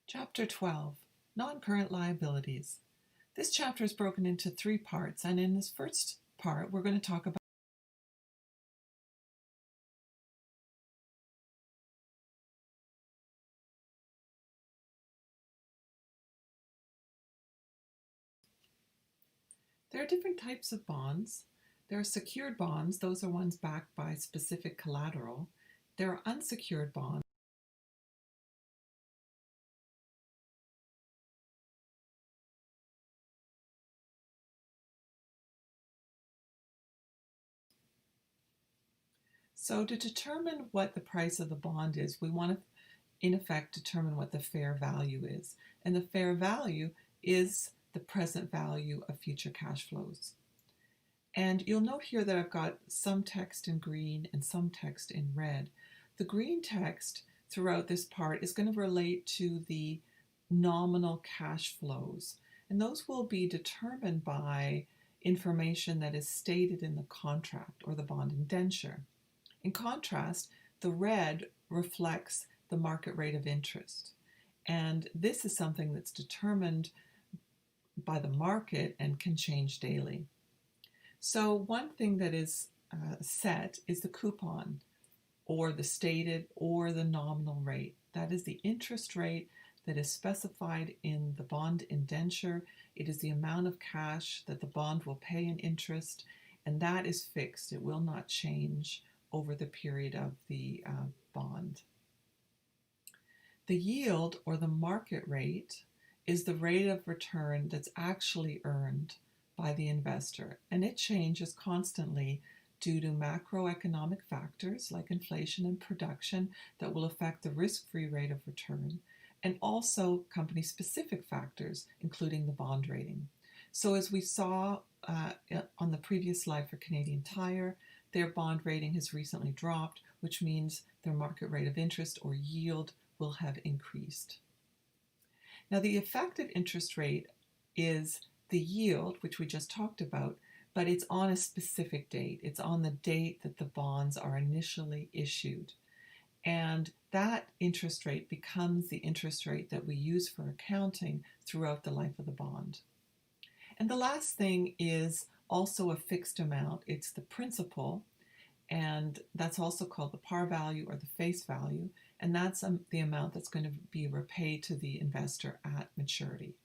Chapter 12, Non-Current Liabilities. This chapter is broken into three parts, and in this first part, we're going to talk about there are different types of bonds. There are secured bonds. Those are ones backed by specific collateral. There are unsecured bonds. So to determine what the price of the bond is, we want to, in effect, determine what the fair value is. And the fair value is the present value of future cash flows. And you'll note here that I've got some text in green and some text in red. The green text throughout this part is going to relate to the nominal cash flows, and those will be determined by information that is stated in the contract or the bond indenture. In contrast, the red reflects the market rate of interest, and this is something that's determined by the market and can change daily. So one thing that is set is the coupon, or the stated or the nominal rate. That is the interest rate that is specified in the bond indenture. It is the amount of cash that the bond will pay in interest, and that is fixed. It will not change over the period of the bond. The yield, or the market rate, is the rate of return that's actually earned by the investor, and it changes constantly due to macroeconomic factors like inflation and production that will affect the risk-free rate of return, and also company-specific factors, including the bond rating. So as we saw on the previous slide for Canadian Tire, their bond rating has recently dropped, which means their market rate of interest or yield will have increased. Now, the effective interest rate is the yield, which we just talked about, but it's on a specific date. It's on the date that the bonds are initially issued. And that interest rate becomes the interest rate that we use for accounting throughout the life of the bond. And the last thing is also a fixed amount. It's the principal, and that's also called the par value or the face value, and that's the amount that's going to be repaid to the investor at maturity.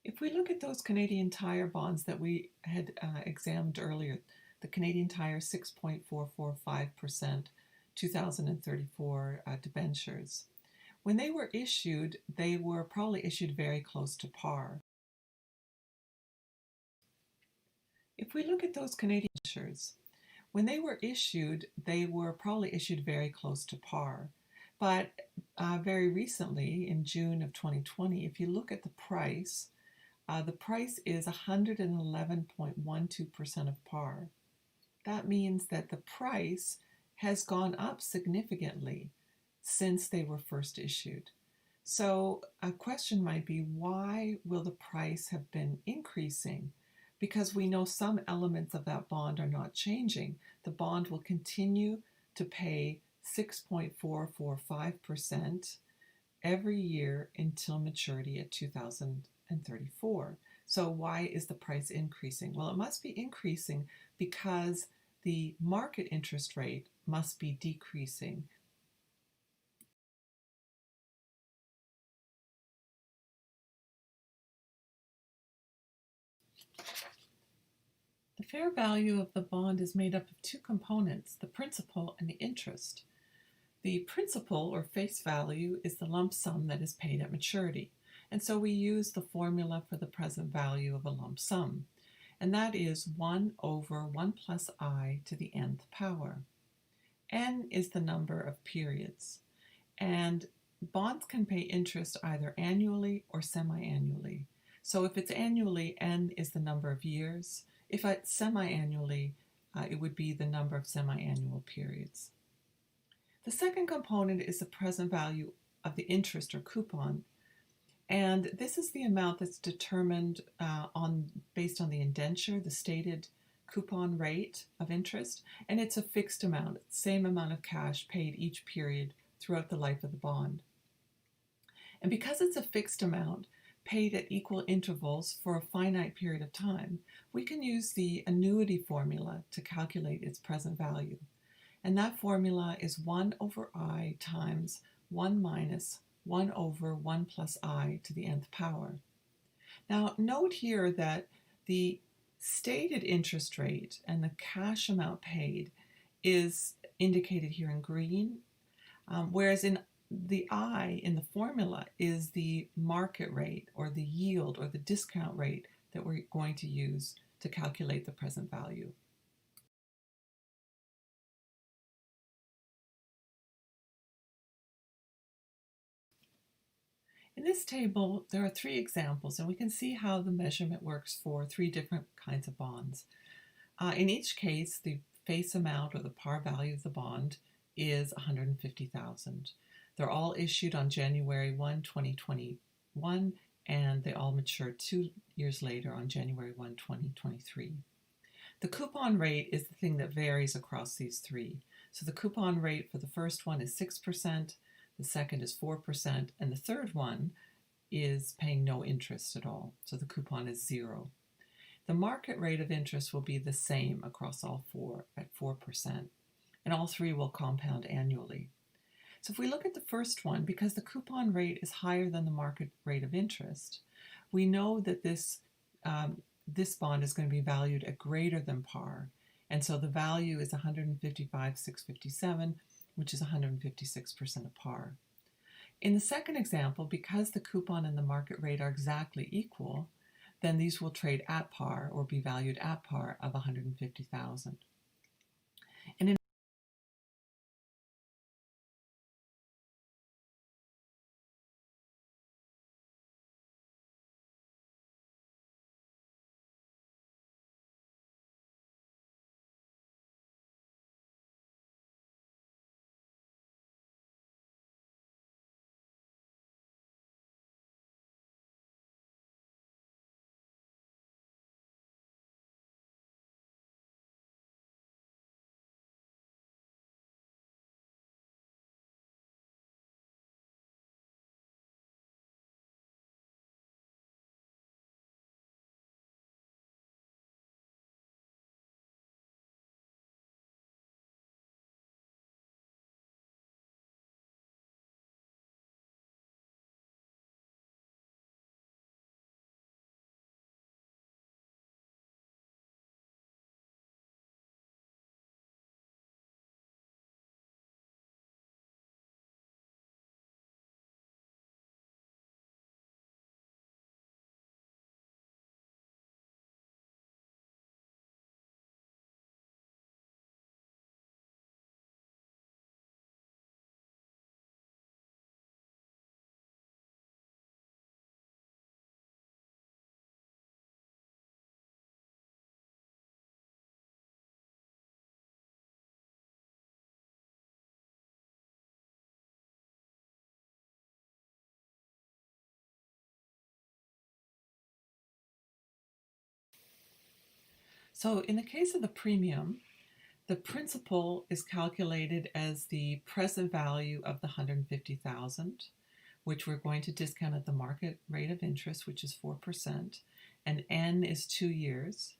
If we look at those Canadian Tire bonds that we had examined earlier, the Canadian Tire 6.445% 2034 debentures, when they were issued, they were probably issued very close to par. If we look at those Canadian debentures, when they were issued, they were probably issued very close to par. But very recently, in June of 2020, if you look at the price is 111.12% of par. That means that the price has gone up significantly since they were first issued. So a question might be, why will the price have been increasing? Because we know some elements of that bond are not changing. The bond will continue to pay 6.445% every year until maturity at 2034. So why is the price increasing? Well, it must be increasing because the market interest rate must be decreasing. The fair value of the bond is made up of two components, the principal and the interest. The principal, or face value, is the lump sum that is paid at maturity. And so we use the formula for the present value of a lump sum. And that is 1 over 1 plus I to the nth power. N is the number of periods. And bonds can pay interest either annually or semi-annually. So if it's annually, N is the number of years. If it's semi-annually, it would be the number of semi-annual periods. The second component is the present value of the interest or coupon. And this is the amount that's determined based on the indenture, the stated coupon rate of interest, and it's a fixed amount, same amount of cash paid each period throughout the life of the bond. And because it's a fixed amount paid at equal intervals for a finite period of time, we can use the annuity formula to calculate its present value. And that formula is 1 over I times 1 minus 1 over 1 plus I to the nth power. Now, note here that the stated interest rate and the cash amount paid is indicated here in green, whereas in the I in the formula is the market rate or the yield or the discount rate that we're going to use to calculate the present value. In this table, there are 3 examples, and we can see how the measurement works for 3 different kinds of bonds. In each case, the face amount or the par value of the bond is $150,000. They're all issued on January 1, 2021, and they all mature 2 years later on January 1, 2023. The coupon rate is the thing that varies across these 3. So the coupon rate for the first one is 6%, the second is 4%, and the third one is paying no interest at all. So the coupon is 0. The market rate of interest will be the same across all 4 at 4%, and all 3 will compound annually. So if we look at the first one, because the coupon rate is higher than the market rate of interest, we know that this bond is going to be valued at greater than par, and so the value is $155,657, which is 156% of par. In the second example, because the coupon and the market rate are exactly equal, then these will trade at par or be valued at par of $150,000. And in so in the case of the premium, the principal is calculated as the present value of the $150,000, which we're going to discount at the market rate of interest, which is 4%, and N is 2 years.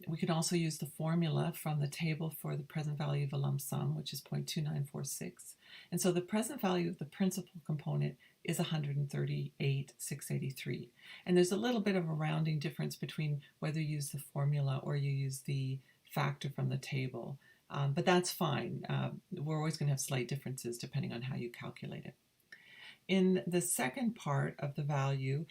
We can also use the formula from the table for the present value of a lump sum, which is 0.2946. And so the present value of the principal component is 138,683. And there's a little bit of a rounding difference between whether you use the formula or you use the factor from the table. But that's fine. We're always going to have slight differences depending on how you calculate it. In the second part of the value,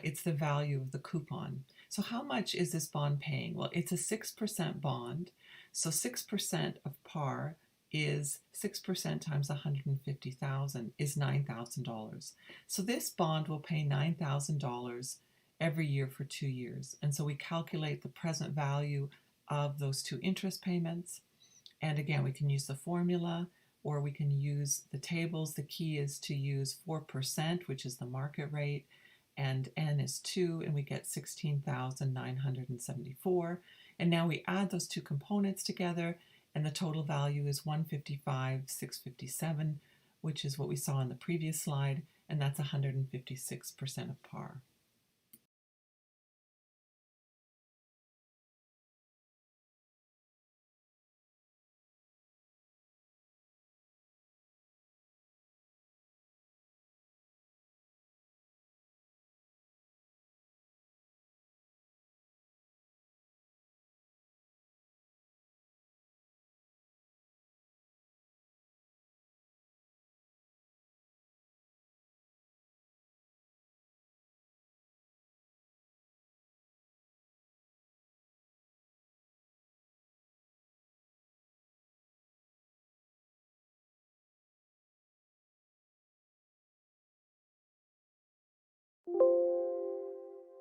it's the value of the coupon. So how much is this bond paying? Well, it's a 6% bond. So 6% of par is 6% times 150,000 is $9,000. So this bond will pay $9,000 every year for 2 years. And so we calculate the present value of those 2 interest payments. And again, we can use the formula, or we can use the tables. The key is to use 4%, which is the market rate, and n is 2, and we get 16,974. And now we add those two components together, and the total value is 155,657, which is what we saw in the previous slide, and that's 156% of par.